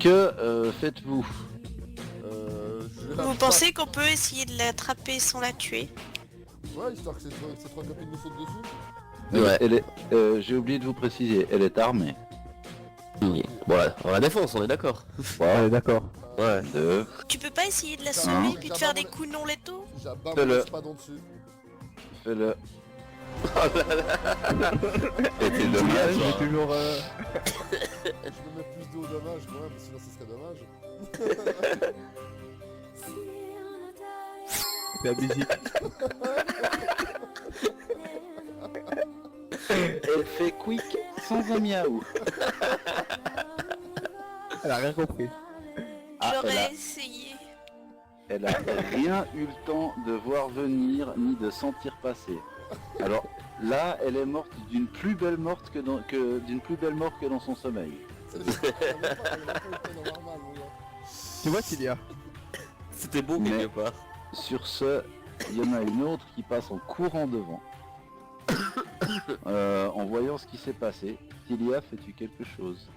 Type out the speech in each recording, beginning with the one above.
Que faites-vous? Je vais la Vous pensez qu'on peut essayer de l'attraper sans la tuer? Ouais, histoire que ces trois copines nous sautent dessus. Ouais. J'ai oublié de vous préciser, elle est armée. Bon, on la défonce, on est d'accord. Ouais, d'accord. Ouais. 2, Tu peux pas essayer de la Hein sauver puis de faire des coups non létaux? J'abat Fais-le. mon espadon dessus. fais-le. C'était dommage. J'ai toujours... Je me mets plus de haut dommage, moi, mais sinon ce serait dommage. la musique. Elle fait quick sans un miaou. Elle a rien compris. J'aurais essayé. Elle a rien eu le temps de voir venir ni de sentir passer. Alors là, elle est morte d'une plus belle morte d'une plus belle mort que dans son sommeil. Elle a même pas eu le temps normal, mon gars. Tu vois qu'il y a. C'était beau Mais- quelque part. Sur ce, il y en a une autre qui passe en courant devant. En voyant ce qui s'est passé, Tilia, fais-tu quelque chose?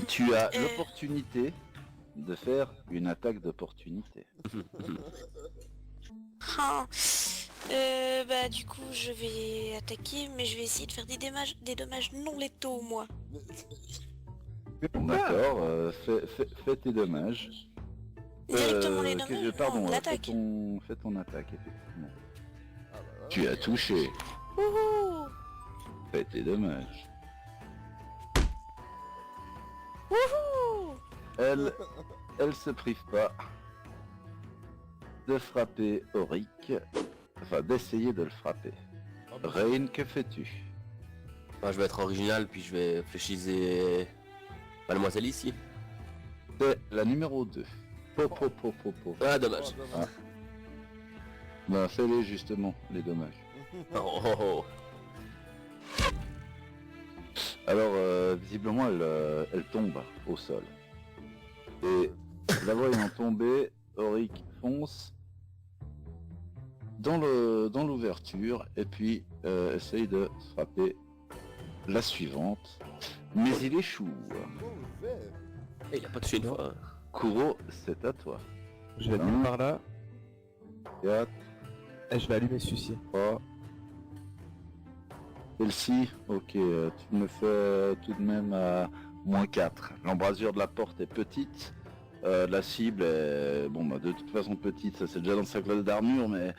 Tu as l'opportunité de faire une attaque d'opportunité. Ah. Bah du coup je vais attaquer mais je vais essayer de faire des dommages non létaux moi. Mais pourquoi? D'accord, fais tes dommages. Directement les qu'est-ce dommages. que- Pardon, Non, fais l'attaque. fais ton attaque, effectivement. Ah bah voilà. Tu as touché, Wouhou. fais tes dommages. Wouhou. Elle se prive pas de frapper Auric, enfin d'essayer de le frapper. Ah bah, Rain, que fais-tu? Moi, je vais être original, puis je vais fléchiser mademoiselle ici. C'est la numéro 2. Po. Ah, dommage. oh, dommage. Ben fais-les justement, les dommages. Oh. Alors visiblement elle tombe au sol. Et la voyant tomber, Auric fonce dans l'ouverture et puis essaye de frapper la suivante. Mais il échoue. Mauvais. Eh, il a pas touché une fois. Kuro, c'est à toi. Je l'allume par là. 4, Et je vais allumer celui-ci. 3. Celle-ci, ok, tu me fais tout de même à -4. L'embrasure de la porte est petite. La cible est, bon bah de toute façon petite, ça c'est déjà dans sa classe d'armure, mais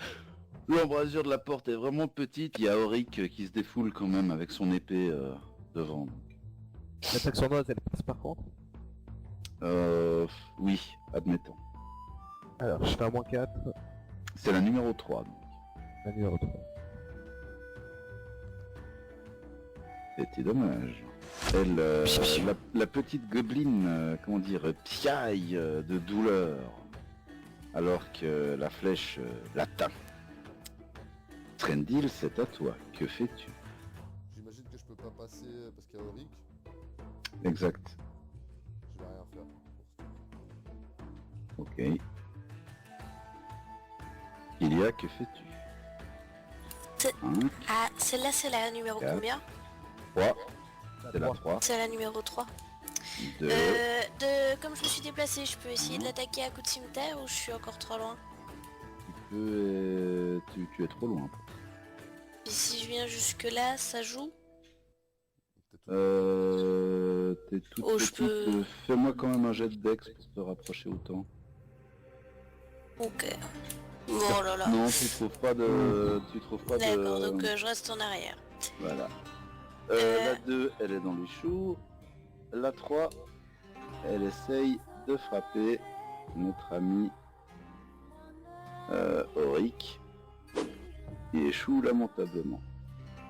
l'embrasure de la porte est vraiment petite. Il y a Auric qui se défoule quand même avec son épée devant. L'attaque sournoise, elle passe par contre. Oui, admettons. Alors, je fais un -4. C'est la numéro 3. Donc. La numéro 3. C'était dommage. Elle, la petite gobeline, comment dire, piaille de douleur, alors que la flèche l'atteint. Trendil, c'est à toi. Que fais-tu? J'imagine que je peux pas passer parce qu'il y a Auric. Exact. Je vais rien faire. Ok. Ilia, que fais-tu? C'est- 1, Ah celle-là c'est la numéro Quatre. combien? 3, c'est la 3, C'est la numéro 3. 2, Comme je me suis déplacé, je peux essayer de l'attaquer à coup de cimetière ou je suis encore trop loin? tu es trop loin. Et si je viens jusque là, ça joue? T'es tout- T'es toute Oh, je petite, peux- fais-moi quand même un jet de dex pour te rapprocher autant. Ok. Oh là là. Non, tu trouves pas de... D'accord, donc je reste en arrière. Voilà. Euh. La 2, elle est dans les choux. La 3, elle essaye de frapper notre ami Auric. Il échoue lamentablement.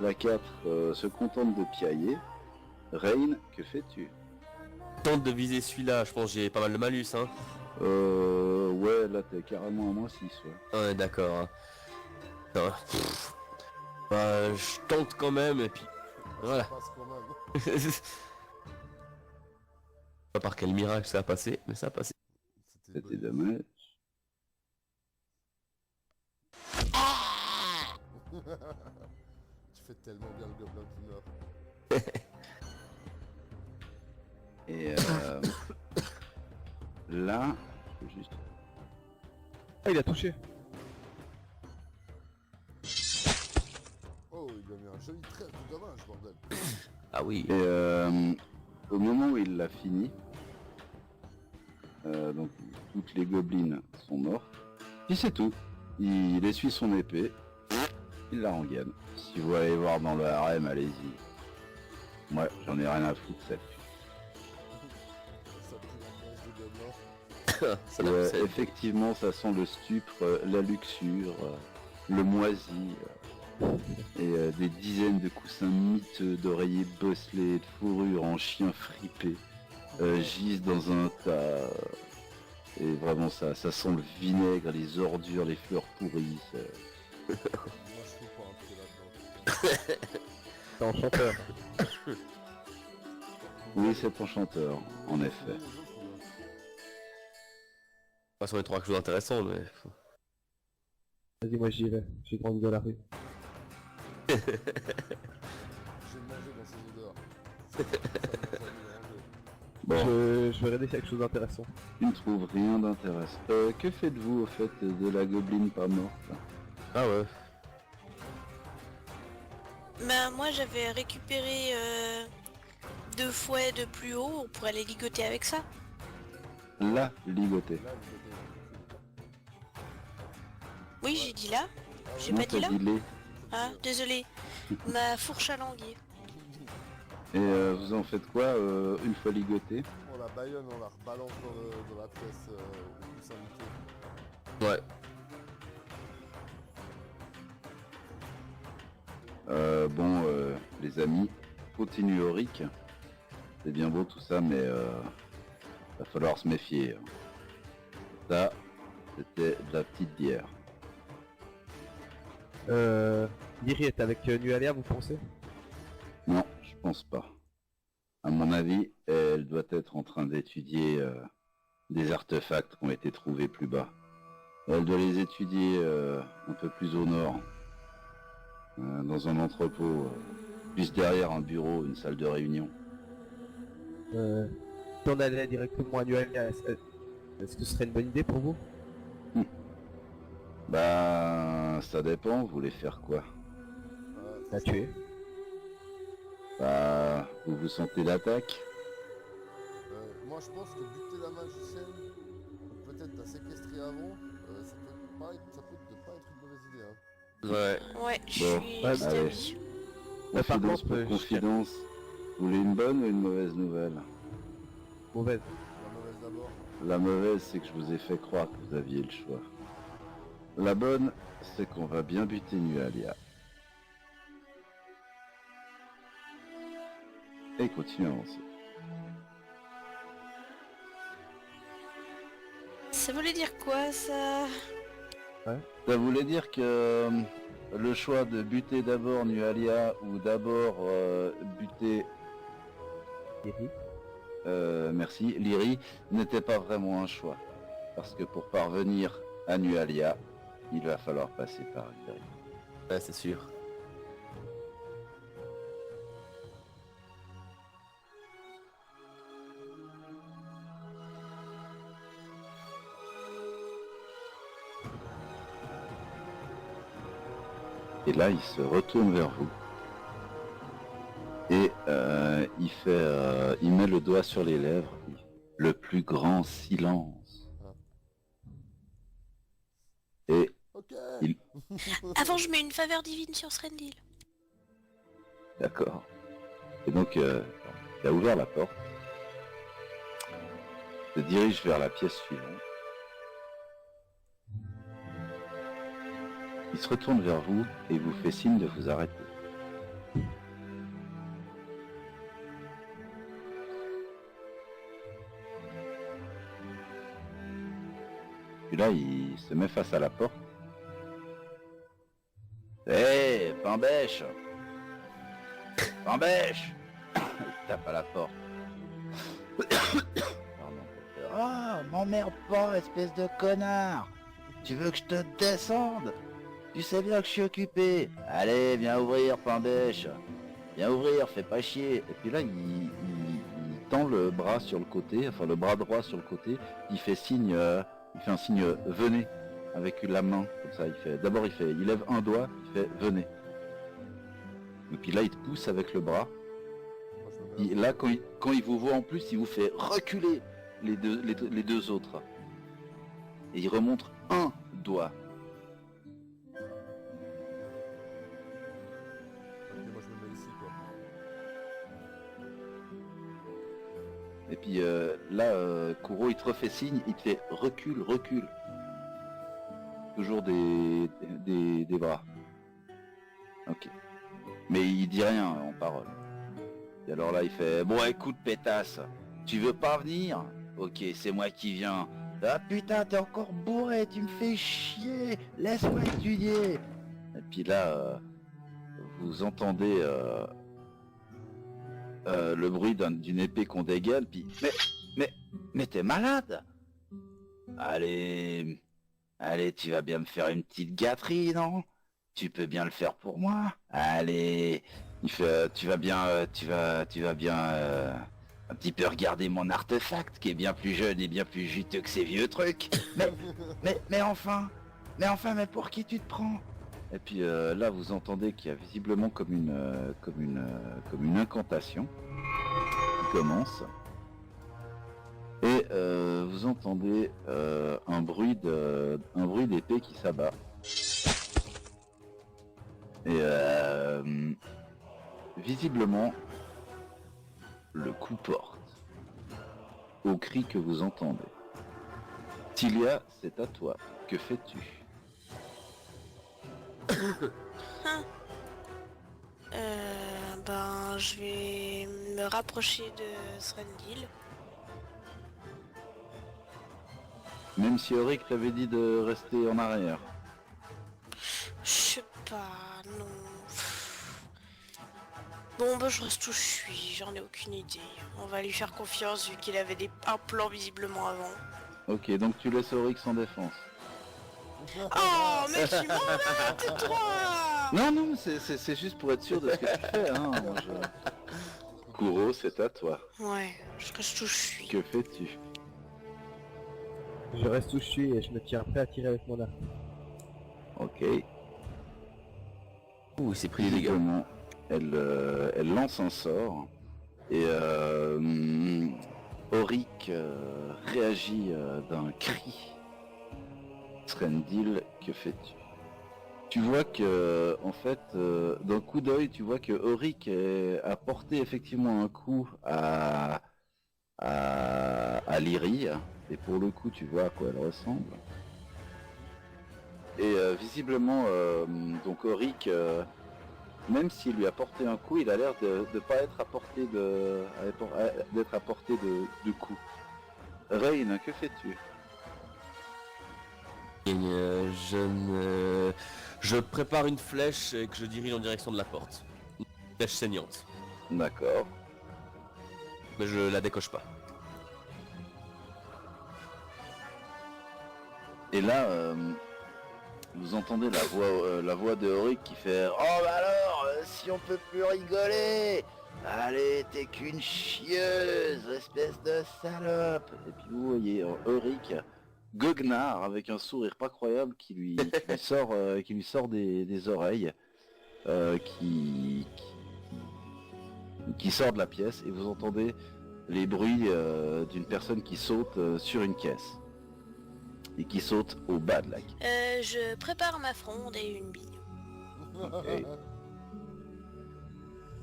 La 4 se contente de piailler. Rain, que fais-tu? Tente de viser celui-là, je pense que j'ai pas mal de malus, hein. Ouais, là t'es carrément à -6, ouais. Ouais, d'accord. Hein. Non, bah, je tente quand même, et puis voilà. Ça passe quand même. Pas par quel miracle ça a passé, mais ça a passé. C'était dommage. Tu fais tellement bien le gobelin qui meurt. Et Là, faut juste... Ah, il a touché. Oh, il a mis un joli trait de dommage, bordel. Ah oui. Et au moment où il l'a fini, donc toutes les gobelines sont mortes. Puis c'est tout. Il essuie son épée, il la rengaine. Si vous allez voir dans le harem, allez-y. Moi, j'en ai rien à foutre cette. Ça pue l'ambiance de gobelins. Ça l'a Ouais, fait. effectivement, ça sent le stupre, la luxure, le moisi, et des dizaines de coussins miteux, d'oreillers bosselés, de fourrure en chien fripé, gisent dans un tas. Et vraiment, ça sent le vinaigre, les ordures, les fleurs pourries. Moi, je trouve pas un pied là-dedans. C'est enchanteur. Oui, c'est enchanteur, en effet. Les autres, là. De toute façon, on est trois quelque chose d'intéressant, mais... Vas-y, moi j'y vais. J'ai grandi dans la rue. J'ai mangé dans ces odeurs. Ça m'a jamais dérangé. Bon, Je vais regarder quelque chose d'intéressant. tu ne trouves rien d'intéressant. Que faites-vous, au fait, de la gobeline pas morte? Ah ouais. Ben moi j'avais récupéré 2 fouets de plus haut, on pourrait les ligoter avec ça. La ligotée. Là, vous avez... Oui, j'ai dit là. J'ai Non, pas dit là. t'as dit les. Ah, désolé. Ma fourche à languille. Et vous en faites quoi une fois ligoté? On la baïonne, on la rebalance dans la pièce où ça Ouais. Bon, les amis, continue Auric. C'est bien beau tout ça, mais va falloir se méfier. Ça, c'était de la petite bière. Lyri est avec Nualia, vous pensez? Non, je pense pas. À mon avis, elle doit être en train d'étudier des artefacts qui ont été trouvés plus bas. Elle doit les étudier un peu plus au nord, dans un entrepôt, juste derrière un bureau, une salle de réunion. Si on allait directement à Nualia, est-ce que ce serait une bonne idée pour vous? Bah, ça dépend, vous voulez faire quoi? La tuer. Bah, vous vous sentez d'attaque? Moi, je pense que buter la magicienne, ou peut-être la séquestrer avant, ça peut ne pas être une mauvaise idée. Hein. Ouais. Ouais, je Bon, suis ouais, juste allez. d'avis. Ouais, par Confidence contre, pour confidence, vous voulez une bonne ou une mauvaise nouvelle? Mauvaise. La mauvaise d'abord. La mauvaise, c'est que je vous ai fait croire que vous aviez le choix. La bonne, c'est qu'on va bien buter Nualia. Et continue à avancer. Ça voulait dire quoi ça? Ça voulait dire que le choix de buter d'abord Nualia ou d'abord buter, Lyri. merci, Lyri, n'était pas vraiment un choix. Parce que pour parvenir à Nualia, il va falloir passer par Lyri. Ouais, c'est sûr. Et là, il se retourne vers vous. Et il met le doigt sur les lèvres. Le plus grand silence. Et Ok. Il- Avant je mets une faveur divine sur Srendil. d'accord. Et donc, il a ouvert la porte. Se dirige vers la pièce suivante. Il se retourne vers vous et vous fait signe de vous arrêter. Puis là, il se met face à la porte. Hé, Pain-Bêche! Pain-Bêche! Il tape à la porte. Pardon. Oh, m'emmerde pas, espèce de connard! Tu veux que je te descende? Tu sais bien que je suis occupé. Allez, viens ouvrir, Pain-Bêche. Viens ouvrir, fais pas chier. Et puis là, il tend le bras sur le côté, enfin le bras droit sur le côté, il fait signe, il fait un signe venez avec la main, comme ça. Il lève un doigt, il fait venez. Et puis là il te pousse avec le bras. Moi, je me mets Et là quand il vous voit en plus, il vous fait reculer les deux autres. Et il remonte un doigt. Ok, moi je me mets ici quoi. Et puis là, Kuro il te refait signe, il te fait recule. Toujours des bras. Ok. Mais il dit rien en parole. Et alors là il fait bon écoute pétasse, tu veux pas venir? Ok, c'est moi qui viens. Ah putain t'es encore bourré, tu me fais chier, laisse-moi étudier. Et puis là vous entendez le bruit d'une épée qu'on dégaine, puis mais t'es malade? Allez, tu vas bien me faire une petite gâterie, non? Tu peux bien le faire pour moi? Allez, il fait, tu vas bien un petit peu regarder mon artefact qui est bien plus jeune et bien plus juteux que ces vieux trucs. Mais enfin, mais pour qui tu te prends? Et puis là, vous entendez qu'il y a visiblement comme une incantation qui commence. Et vous entendez un bruit d'épée qui s'abat. Et visiblement, le coup porte au cri que vous entendez. Tilia, c'est à toi. Que fais-tu? Ben, je vais me rapprocher de Srendil. Même si Auric t'avait dit de rester en arrière. Je sais pas, non. Bon, bah, je reste où je suis, j'en ai aucune idée. On va lui faire confiance vu qu'il avait un plan visiblement avant. Ok, donc tu laisses Auric sans défense. Oh, mais tu m'emmènes, tais-toi! Non, c'est juste pour être sûr de ce que tu fais, hein. Kuro, c'est à toi. Ouais, je reste où je suis. Que fais-tu? Je reste où je suis et je me tiens prêt à tirer avec mon arc. Ok. Ouh, il s'est pris des dégâts. Visiblement, elle lance un sort et Auric réagit d'un cri. Srendil, que fais-tu? Tu vois que, en fait, d'un coup d'œil, tu vois que Auric a porté effectivement un coup à Lyrie, et pour le coup, tu vois à quoi elle ressemble. Et visiblement, donc Auric, même s'il lui a porté un coup, il a l'air de pas être à portée d'être à portée de coup. Rain, que fais-tu? Je prépare une flèche et que je dirige en direction de la porte. Une flèche saignante. D'accord. Mais je la décoche pas. Et là, vous entendez la voix de Auric qui fait « Oh bah alors, si on peut plus rigoler! Allez, t'es qu'une chieuse, espèce de salope !» Et puis vous voyez Auric, goguenard, avec un sourire pas croyable qui lui sort des oreilles, qui sort de la pièce, et vous entendez les bruits d'une personne qui saute sur une caisse. Et qui saute au bas de la caisse. Je prépare ma fronde et une bille. Ok.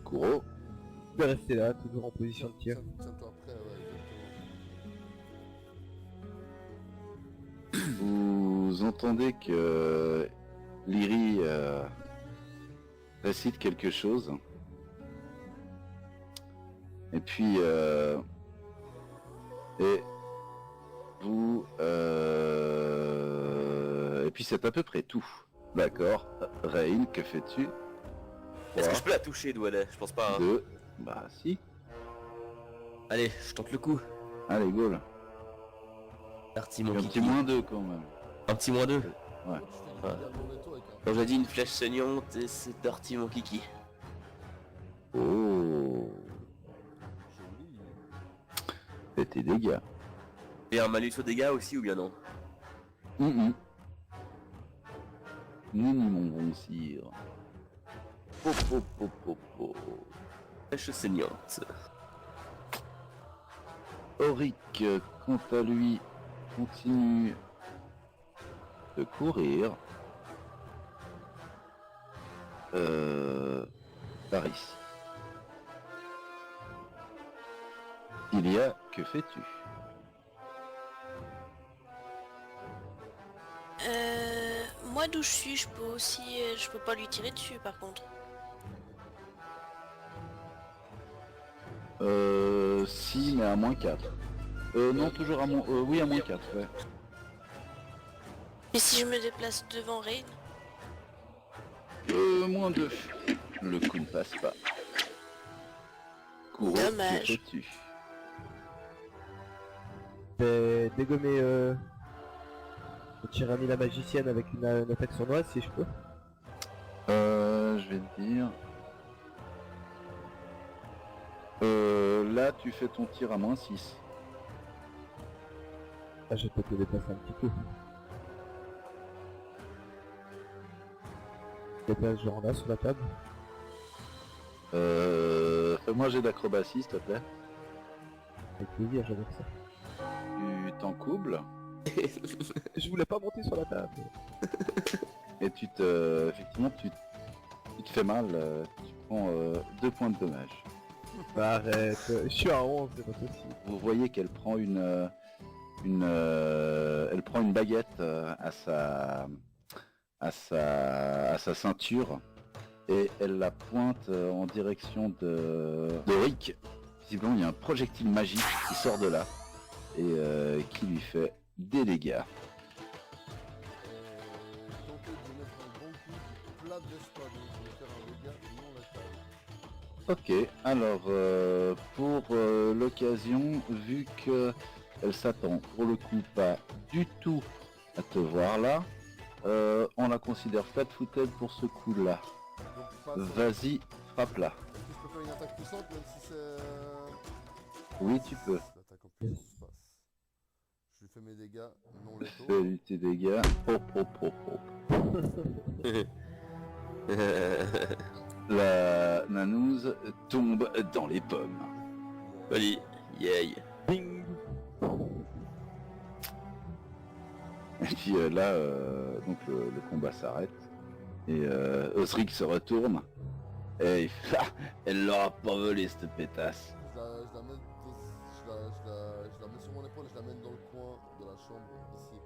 Kuro, Je peux rester là, toujours en position de tir. Tiens-toi prêt, ouais, exactement. vous entendez que Lyrie récite quelque chose. Et puis et puis c'est à peu près tout. D'accord. Rain, que fais-tu? Est-ce que je peux la toucher d'où elle est? Je pense pas. Hein. 2. Bah si. Allez, je tente le coup. Allez, go là. Parti Un mon petit kiki. moins 2 quand même. Un petit moins 2. Ouais. Tu fais une guerre de veto avec un... Quand j'ai dit une flèche saignante, et c'est Dirty mon kiki. Oh. Joli. Fais tes dégâts. Et un malus aux dégâts aussi ou bien non? Nini mon bon sire. Po, po, po, po, po. Flèche saignante. Auric, quant à lui, continue de courir. Par ici. Ilia, que fais-tu? Moi d'où je suis, je peux aussi... je peux pas lui tirer dessus par contre. Si, mais à -4. Non, toujours à moins... oui, à -4, ouais. Et si je me déplace devant Rain? -2. Le coup ne passe pas. Kuro, que Dommage. fais-tu? Je vais dégommer le tyrannie la magicienne avec une attaque sournoise si je peux. Je vais te dire... là, tu fais ton tir à -6. Ah, je peux te déplacer un petit peu. Je déplace genre là sur la table. Fais-moi j'ai d'acrobatie, s'il te plaît. Avec plaisir, j'adore ça. Tu t'encoubles Je voulais pas monter sur la table. et tu te... Effectivement, tu te fais mal. Tu prends 2 points de dommage. Bah arrête, je suis à 11, c'est pas possible. Vous voyez qu'elle prend elle prend une baguette à sa ceinture et elle la pointe en direction de Rick. Visiblement, il y a un projectile magique qui sort de là et qui lui fait des dégâts. Tenter de mettre un grand coup du plat de l'espace, donc je vais faire un dégât non létal. Ok, alors pour l'occasion, vu que elle s'attend pour le coup pas du tout à te voir là, on la considère flat-footed pour ce coup-là. Donc passe. Vas-y, frappe-là. Est-ce que je peux faire une attaque puissante même si c'est... Oui, tu peux. L'attaque en puissance passe. Je lui fais mes dégâts non létaux. Fais tes dégâts. Hop, hop, hop, hop. La nanouse tombe dans les pommes. Allez, yay. Bing. Et puis là, donc le combat s'arrête. Et Osric se retourne. Et il fait, ah, elle l'aura pas volé cette pétasse. Je la mets sur mon épaule et je la mène dans le coin de la chambre ici.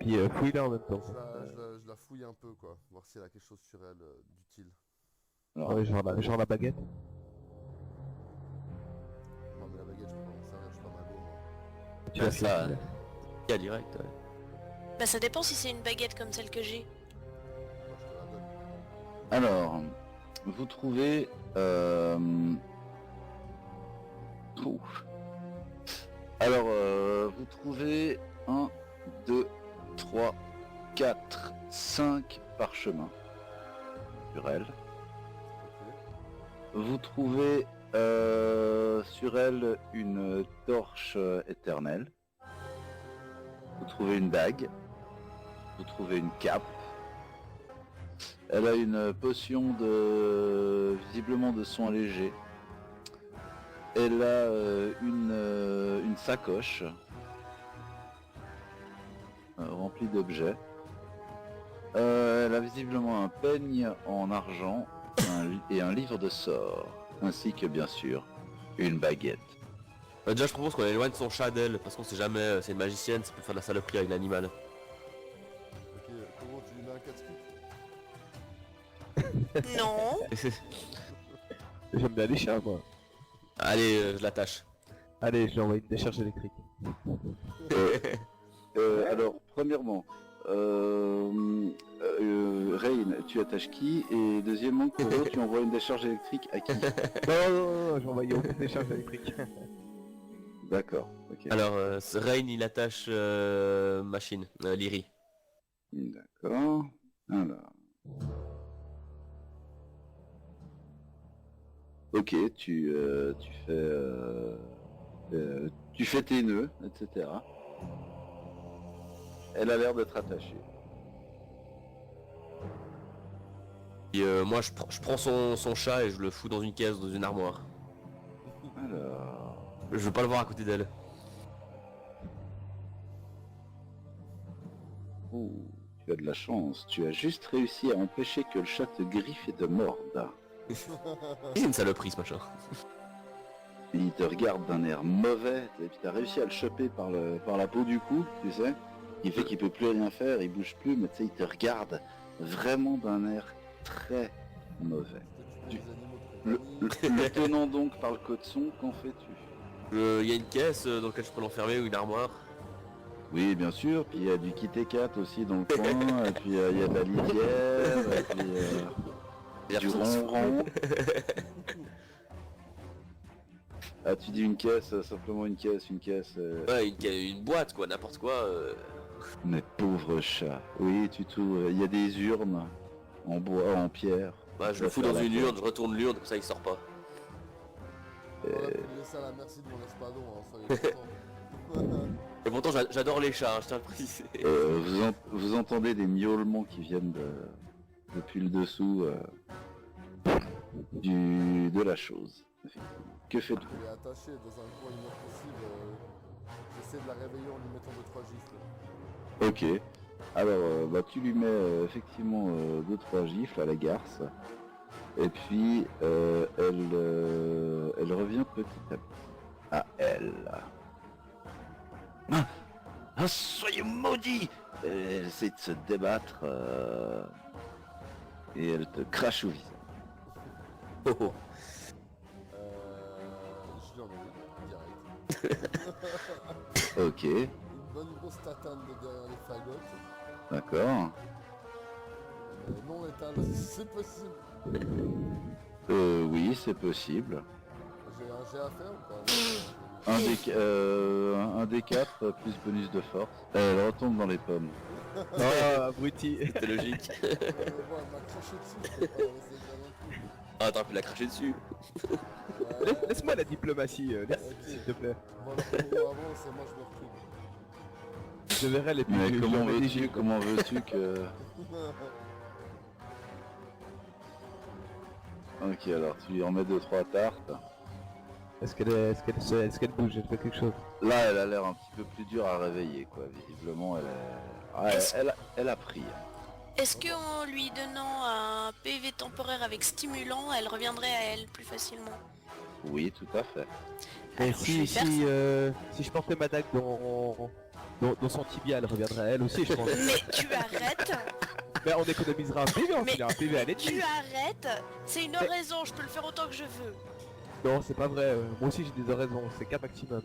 Puis fouille-la en même temps. Je la fouille un peu quoi, voir si elle a quelque chose sur elle d'utile. Alors, Ouais, genre la baguette. Non mais la baguette je peux pas m'en servir, je suis pas mago moi. Tu Ah, la ça, fais. dégâts direct, ouais. Bah ça dépend si c'est une baguette comme celle que j'ai. Moi je te la donne. alors, vous trouvez... Ouf. Alors, vous trouvez 1, 2, 3, 4, 5 parchemins sur elle. Ok. Vous trouvez sur elle une torche éternelle. Vous trouvez une dague. Vous trouvez une cape. Elle a une potion visiblement de soins légers. Elle a une sacoche remplie d'objets. Elle a visiblement un peigne en argent et un livre de sorts, ainsi que bien sûr une baguette. Déjà je propose qu'on éloigne son chat d'elle, parce qu'on sait jamais, c'est une magicienne, ça peut faire de la saloperie avec l'animal. Ok, comment tu lui mets un 4 speed? Non. J'aime bien les chats moi. Allez, je l'attache. Allez, je lui envoie une décharge électrique. Alors, premièrement, Rain, tu attaches qui? Et deuxièmement, Kuro, tu envoies une décharge électrique à qui? Non, je envoie aucune décharge électrique. D'accord, ok. Alors, Rain il attache machine, Lyri. D'accord. Alors. Ok, tu fais tes nœuds, etc. Elle a l'air d'être attachée. Et moi je prends son chat et je le fous dans une caisse, dans une armoire. Alors... Je veux pas le voir à côté d'elle. Oh, tu as de la chance. Tu as juste réussi à empêcher que le chat te griffe et te morde. C'est une saloperie ce machin. Il te regarde d'un air mauvais, et puis t'as réussi à le choper par la peau du cou, tu sais, qui fait qu'il peut plus rien faire, il bouge plus, mais tu sais, il te regarde vraiment d'un air très mauvais. Est-ce que tu mets les animaux de compagnie Le tenant donc par le cotson, qu'en fais-tu? Il y a une caisse dans laquelle je peux l'enfermer ou une armoire. Oui, bien sûr, puis il y a du Kit Kat aussi dans le coin, et puis il y a de la litière, et puis du ronron. Ah, tu dis une caisse, simplement une caisse. Ouais, une boîte quoi, n'importe quoi. Mais pauvre chat. Oui, tu t'ouvres, il y a des urnes en bois, en pierre. Bah je le fous dans une urne, je retourne l'urne, comme ça il sort pas. On va laisser ça à la merci de mon espadon, hein, soyez contents. Et pourtant j'adore les chats, hein, je tiens à le préciser. Vous entendez des miaulements qui viennent depuis le dessous de la chose. Effectivement. Que faites-vous? Elle est attachée dans un coin inaccessible. J'essaie de la réveiller en lui mettant 2-3 gifles. Ok. Alors, bah, tu lui mets effectivement 2-3 gifles à la garce. Et puis, elle revient petit à petit. À elle. Ah, soyez maudits! Elle essaie de se débattre. Et elle te crache au visage. Oh, oh. Je lui en ai direct. Ok, Une bonne grosse tatane de derrière les fagottes. d'accord. Non létal, c'est possible. Oui, c'est possible. J'ai un jet à faire ou pas? Un des 4 plus bonus de force. Elle retombe dans les pommes. Oh, abruti. C'était logique. Bon, elle m'a craché dessus, je peux pas la laisser faire non plus. Ah t'aurais pu la cracher dessus. Ouais. Laisse-moi la diplomatie, Ok. s'il te plaît. Bon, alors pour avance, moi je me recule. Je verrai les Mais plus comment veux-tu que... Ok, alors tu lui en mets 2-3 tartes. Est-ce qu'elle bouge? Elle fait quelque chose? Là, elle a l'air un petit peu plus dure à réveiller, quoi. Visiblement, elle a pris. Est-ce qu'en lui donnant un PV temporaire avec stimulant, elle reviendrait à elle plus facilement? Oui, tout à fait. Et Alors, je vais faire si je portais ma dague dans son tibia, elle reviendrait à elle aussi, je pense. Mais tu arrêtes. Mais on économisera un PV, on Mais filera un PV à l'ennemi. Tu arrêtes. C'est une oraison, je peux le faire autant que je veux. Non, c'est pas vrai, moi aussi j'ai des oraisons, c'est 4 maximum.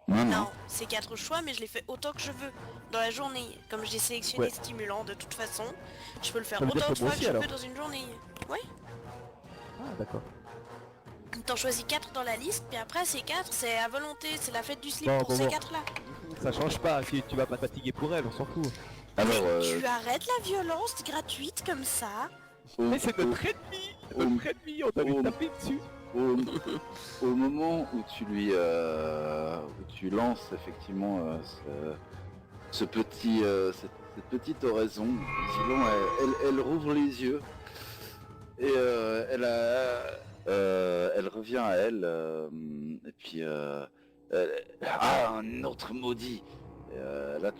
Non, c'est 4 choix, mais je les fais autant que je veux dans la journée. Comme j'ai sélectionné Ouais. stimulant de toute façon, je peux le faire Ça veut dire autant que de moi fois que aussi, je alors. veux dans une journée. Ouais. Ah d'accord. T'en choisis 4 dans la liste, puis après ces 4 c'est à volonté, c'est la fête du slip Bon, pour bon, ces bon. 4 là. Ça change pas, si tu vas pas te fatiguer pour elle, on s'en fout. Alors, Tu arrêtes la violence gratuite comme ça. Mais c'est notre ennemi, on doit lui taper dessus. au moment où tu lui où tu lances effectivement cette petite oraison, visiblement elle rouvre les yeux et elle revient à elle et puis un autre maudit. Et, là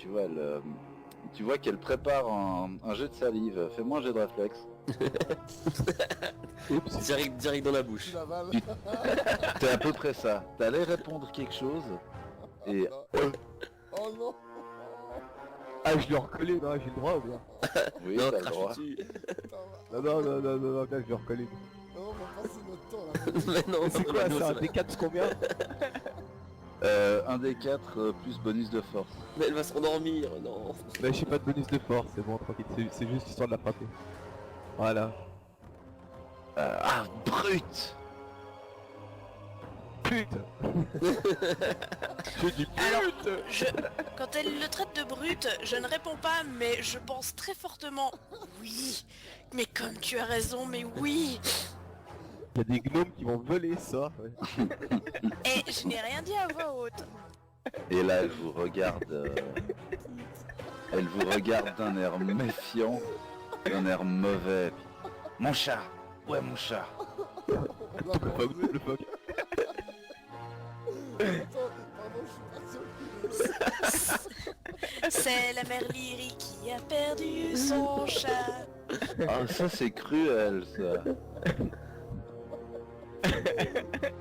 tu vois qu'elle prépare un jet de salive. Fais-moi un jet de réflexe. Oups. Direct dans la bouche. Tu l'avales. C'est à peu près ça. T'allais répondre quelque chose et Oh non. Ah, je lui ai recollé, non, j'ai le droit ou bien? oui, Non, t'as le crache droit. dessus. Putain, Non, bien, je lui ai recollé. non, on va passer notre temps là. Mais non, C'est quoi non, ça, un c'est- D4 combien? Un des 4 plus bonus de force. Mais elle va s'endormir, non. Bah j'ai pas de bonus de force, c'est bon, tranquille, c'est juste histoire de la frapper. Voilà. Brute. Putain. Je dis pute. Quand elle le traite de brute, je ne réponds pas, mais je pense très fortement oui. Mais comme tu as raison, mais oui. Il y a des gnomes qui vont voler ça. Ouais. Et je n'ai rien dit à voix haute. Et là, elle vous regarde. Elle vous regarde d'un air méfiant, d'un air mauvais. Mon chat. Ouais, mon chat. Non, mais Le phoque. attends, pardon, je suis pas sûr. C'est la mère Lyrie qui a perdu son chat. Ah, ça c'est cruel, ça.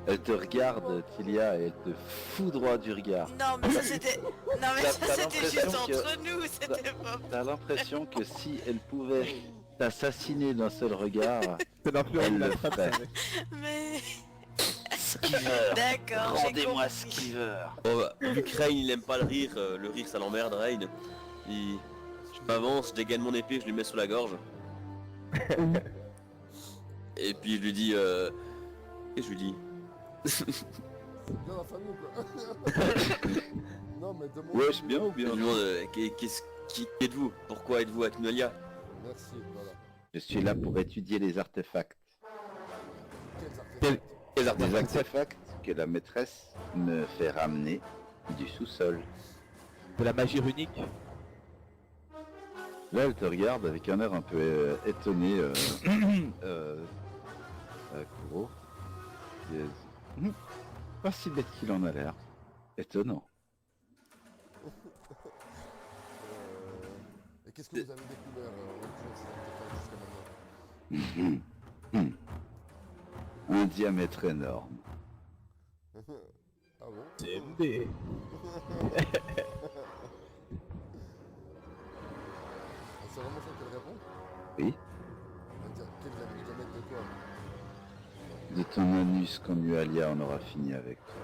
Elle te regarde, Tilia, et elle te foudroie du regard. Non mais ça c'était... Non mais T'as- ça t'as c'était juste l'impression que- entre nous, c'était pas... T'as l'impression que si elle pouvait t'assassiner d'un seul regard, C'est l'influence elle de la le femme. ferait. Mais... Skiver, D'accord, j'ai rendez-moi compris. Skiver. Bon bah, vu que Rain il aime pas le rire ça l'emmerde Rain. Je m'avance, je dégaine mon épée, je lui mets sous la gorge. Et puis je lui dis et je lui dis Bien la famille, quoi. Non, mais demande. Wesh, bien ou je bien lui demande qui êtes-vous? Pourquoi êtes-vous avec Noelia? Merci, voilà. Je suis là pour étudier les artefacts. Quels artefacts? Les Des artefacts. artefacts que la maîtresse me fait ramener du sous-sol. De la magie runique. Là, elle te regarde avec un air un peu étonné. Kuro. Pas si bête qu'il en a l'air. Étonnant. Et qu'est-ce que vous avez découvert en utilisant ces artefacts jusqu'à maintenant? Un diamètre énorme. Ah bon? TMD. Ah, c'est vraiment ça qu'elle répond? Oui. Quel diamètre de quoi? De ton anus quand Nualia en aura fini avec toi.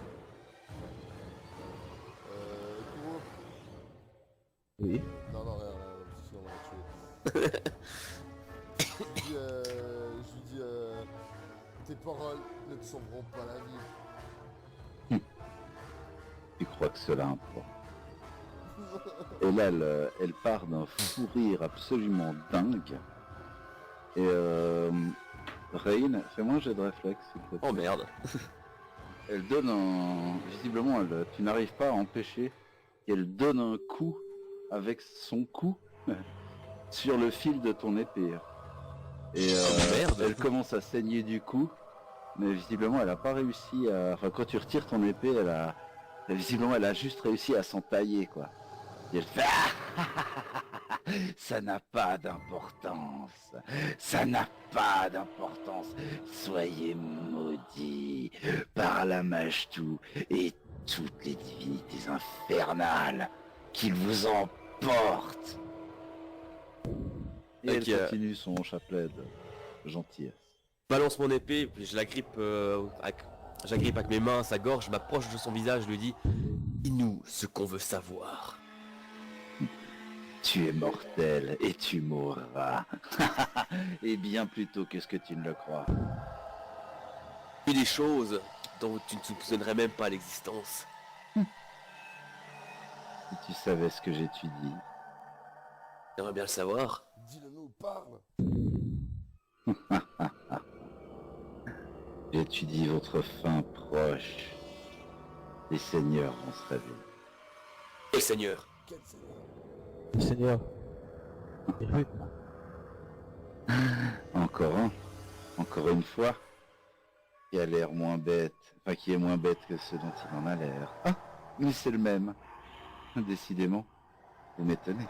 Kuro? Oui. Non, non, rien, sinon on va la tuer. Je lui dis, tes paroles ne te sauveront pas la vie. Tu crois que cela importe? Et là, elle part d'un fou rire absolument dingue. Et Rain, fais-moi un jet de réflexe, s'il te plaît. Oh merde. Elle donne un... Visiblement, tu n'arrives pas à empêcher qu'elle donne un coup avec son cou sur le fil de ton épée. Et merde. elle commence à saigner du cou, mais visiblement, elle n'a pas réussi à... Enfin, quand tu retires ton épée, visiblement, elle a juste réussi à s'entailler, quoi. Et elle fait... Ça n'a pas d'importance. Ça n'a pas d'importance. Soyez maudits par la Majtou et toutes les divinités infernales qu'il vous emportent. Et Ok. elle continue son chapelet de gentillesse. Balance mon épée, puis je l'agrippe j'agrippe avec mes mains à sa gorge, je m'approche de son visage, je lui dis dis-nous ce qu'on veut savoir. Tu es mortel et tu mourras. Et bien plus tôt que ce que tu ne le crois. Et des choses dont tu ne soupçonnerais même pas l'existence. Si tu savais ce que j'étudie. J'aimerais bien le savoir. Dis-le-nous, parle. J'étudie votre fin proche. Les seigneurs vont se réveiller. Et Seigneur. Quel seigneur? Le Seigneur. Et rude. Encore une fois, qui a l'air moins bête, enfin qui est moins bête que ce dont il en a l'air. Ah, mais c'est le même. Décidément, vous m'étonnez.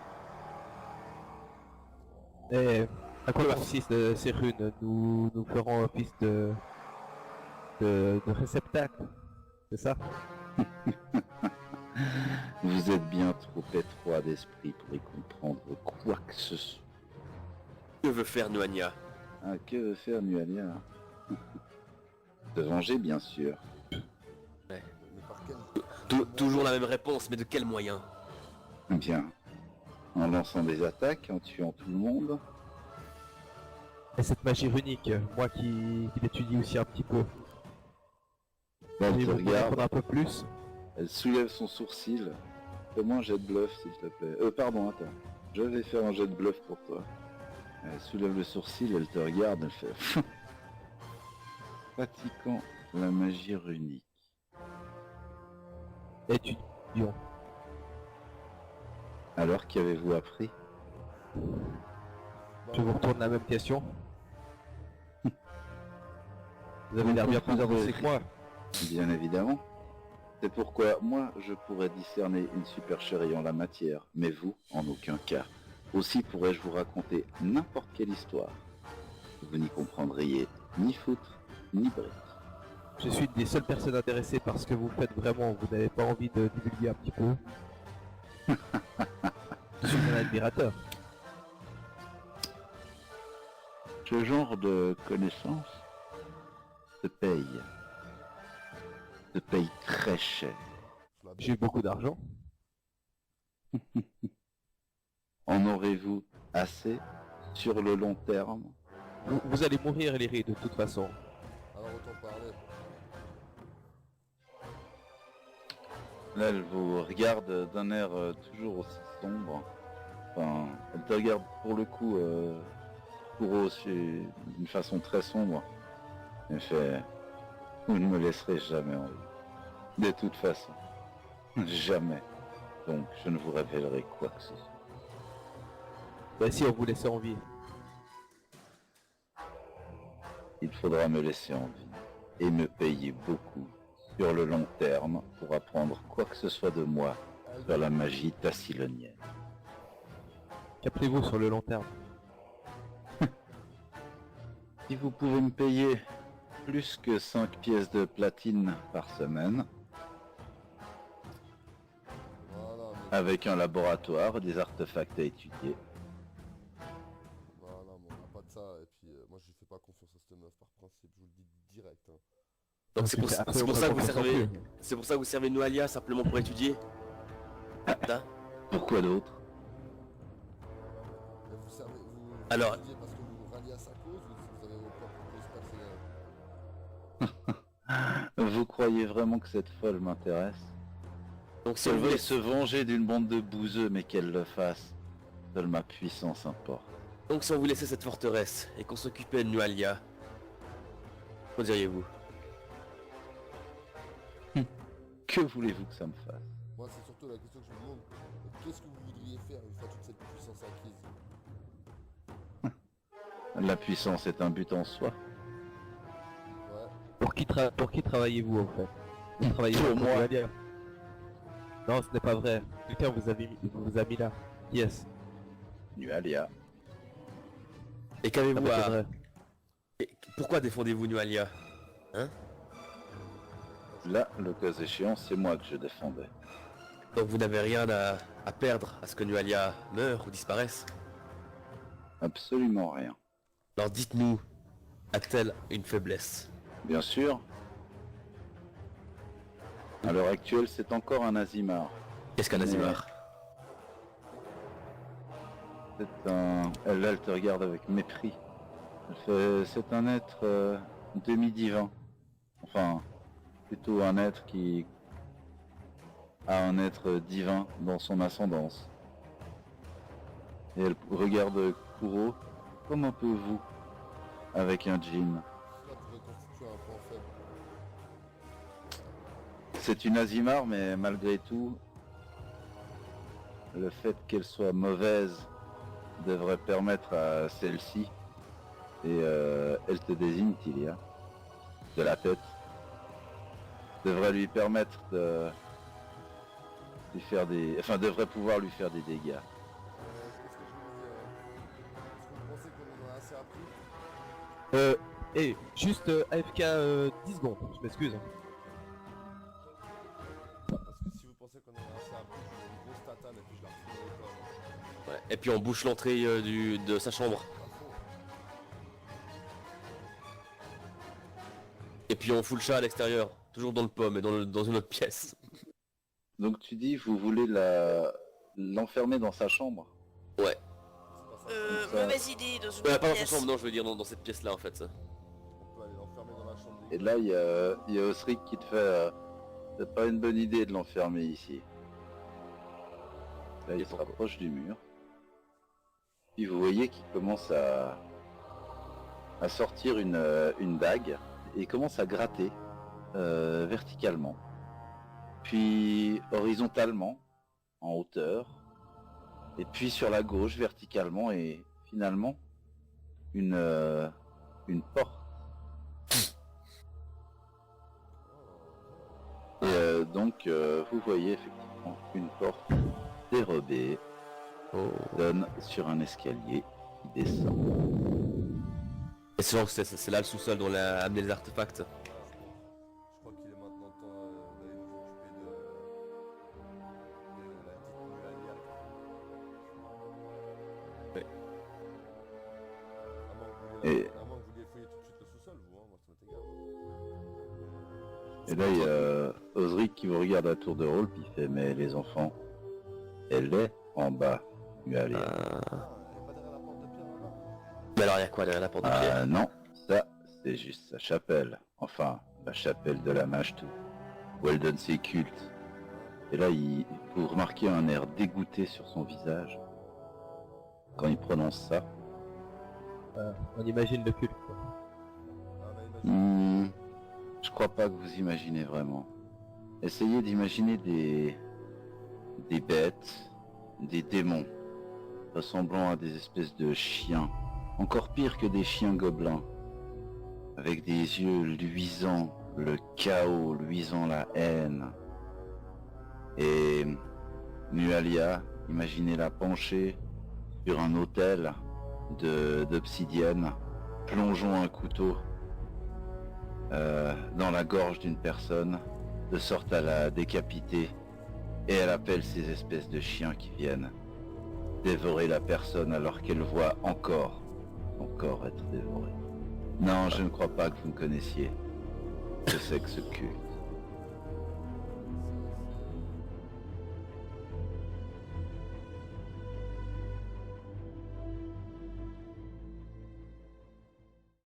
Et à quoi consistent ces runes? Nous ferons office de réceptacle. C'est ça? Vous êtes bien trop étroit d'esprit pour y comprendre quoi que ce soit. Que veut faire Noania? Ah, que veut faire Nualia? Se venger, bien sûr. Mais par quel... Toujours la même réponse, mais de quel moyen? Bien. En lançant des attaques, en tuant tout le monde. Et cette magie runique, moi qui l'étudie aussi un petit peu. Elle Et te vous pouvez regarde, apprendre un peu plus. elle soulève son sourcil. Fais-moi un jet de bluff, s'il te plaît. Pardon, attends. Je vais faire un jet de bluff pour toi. Elle soulève le sourcil, elle te regarde, elle fait... pratiquant la magie runique. Étudiant. Alors qu'avez-vous appris? Je vous retourne la même question. Vous avez l'air bien plus avancé que moi. Bien évidemment. C'est pourquoi moi je pourrais discerner une supercherie en la matière, mais vous en aucun cas. Aussi pourrais-je vous raconter n'importe quelle histoire. Vous n'y comprendriez ni foutre, ni brique. Je suis une des seules personnes intéressées par ce que vous faites vraiment. Vous n'avez pas envie de divulguer un petit peu? Je suis un admirateur. Ce genre de connaissance se paye. Se paye très cher. J'ai beaucoup d'argent. En aurez-vous assez sur le long terme? Vous allez mourir, Léry, de toute façon. Alors autant parler. Là, elle vous regarde d'un air toujours aussi sombre. Enfin, elle te regarde pour le coup, pour aussi d'une façon très sombre. Elle fait, vous ne me laisserez jamais en vie. De toute façon, jamais. Donc, je ne vous révélerai quoi que ce soit. Bah si, on vous laissait en vie. Il faudra me laisser en vie et me payer beaucoup sur le long terme pour apprendre quoi que ce soit de moi sur la magie tassilonienne. Qu'appelez-vous sur le long terme? Si vous pouvez me payer plus que 5 pièces de platine par semaine, Voilà, mais... avec un laboratoire, des artefacts à étudier, Voilà, mais on n'a pas de ça. Et puis, moi, je fais pas confiance à cette meuf par principe. Je vous le dis direct. Hein. Donc c'est pour, c'est pour ça que vous servez... plus. C'est pour ça que vous servez Noalia simplement pour étudier? Hein? pourquoi d'autre? Mais vous savez, vous Alors- étudiez parce que vous ralliez à sa cause ou vous avez vos propres causes personnelles? Vous croyez vraiment que cette folle m'intéresse? Donc si Si on elle vous veut laisse... se venger d'une bande de bouseux, mais qu'elle le fasse, seule ma puissance importe. Donc si on vous laissait cette forteresse et qu'on s'occupait de Noalia, qu'en diriez-vous? Que voulez-vous que ça me fasse? Moi, c'est surtout la question que je me demande. Qu'est-ce que vous voudriez faire une fois toute cette puissance acquise? La puissance est un but en soi. Ouais. Pour qui travaillez-vous en fait? Vous travaillez Pour pour moi. Noalia. Non, ce n'est pas vrai. Quelqu'un vous a mis là. Yes. Nualia. Et Ça qu'avez-vous à... m'étonnerait. Et pourquoi défendez-vous Noalia? Hein? Là, le cas échéant, c'est moi que je défendais. Donc vous n'avez rien à perdre à ce que Noalia meure ou disparaisse? Absolument rien. Alors dites-nous, a-t-elle une faiblesse? Bien sûr. À l'heure actuelle, c'est encore un Azimar. Qu'est-ce qu'un Azimar? C'est un... Elle te regarde avec mépris. C'est un être demi-divin. Enfin, plutôt un être qui a un être divin dans son ascendance. Et elle regarde Kuro comme un peu vous, avec un djinn. Cela pourrait constituer un point faible. C'est une Azimar, mais malgré tout, le fait qu'elle soit mauvaise devrait permettre à celle-ci, et elle te désigne, Tilia, de la tête, devrait lui permettre de lui faire des... Enfin, devrait pouvoir lui faire des dégâts. Qu'est-ce que je me disais, est-ce que vous pensez qu'on en a assez appris? Et juste AFK 10 secondes, je m'excuse. Parce que si vous pensez qu'on en a assez appris, je fais une grosse tatane et puis je la refous dans l'école. Ouais. Et puis on bouche l'entrée de sa chambre. À fond. Et puis on fout le chat à l'extérieur. Toujours dans le pomme et dans une autre pièce. Donc tu dis, vous voulez l'enfermer dans sa chambre? Ouais. C'est pas ça. Mauvaise idée dans une Pas dans sa pièce. chambre, non, je veux dire dans cette pièce là en fait. On peut aller l'enfermer dans la chambre Et des là, il y a Osric qui te fait... c'est pas une bonne idée de l'enfermer ici. Là, il se rapproche du mur. Puis vous voyez qu'il commence à sortir une dague. et commence à gratter verticalement, puis horizontalement en hauteur, et puis sur la gauche verticalement et finalement une porte. Et donc vous voyez effectivement une porte dérobée donne sur un escalier qui descend. Et c'est genre que c'est là le sous-sol dont on a amené les artefacts. Je crois qu'il est maintenant temps d'aller nous occuper de la petite Mulalia. Ouais. À moins que vous vouliez fouiller tout de suite le sous-sol, vous, hein, moi ça m'est égal. Et là il y a Osric qui vous regarde à tour de rôle puis il fait mais les enfants, elle est en bas. Allez. Ah, elle est pas derrière la porte de pierre là-bas? Mais alors il y a quoi derrière la porte de pierre? Non, ça c'est juste sa chapelle. Enfin, la chapelle de la Mage-Tout, où elle donne ses cultes. Et là, vous remarquez un air dégoûté sur son visage quand il prononce ça. On imagine le culte, quoi. Ah, bah, imagine. Je crois pas que vous imaginez vraiment. Essayez d'imaginer des bêtes, des démons, ressemblant à des espèces de chiens, encore pire que des chiens gobelins, avec des yeux luisants le chaos, luisant la haine. Et Nualia, imaginez-la penchée sur un autel d'obsidienne, plongeant un couteau dans la gorge d'une personne, de sorte à la décapiter, et elle appelle ces espèces de chiens qui viennent dévorer la personne alors qu'elle voit encore son corps être dévoré. Non, je ne crois pas que vous me connaissiez. Je sais que ce culte.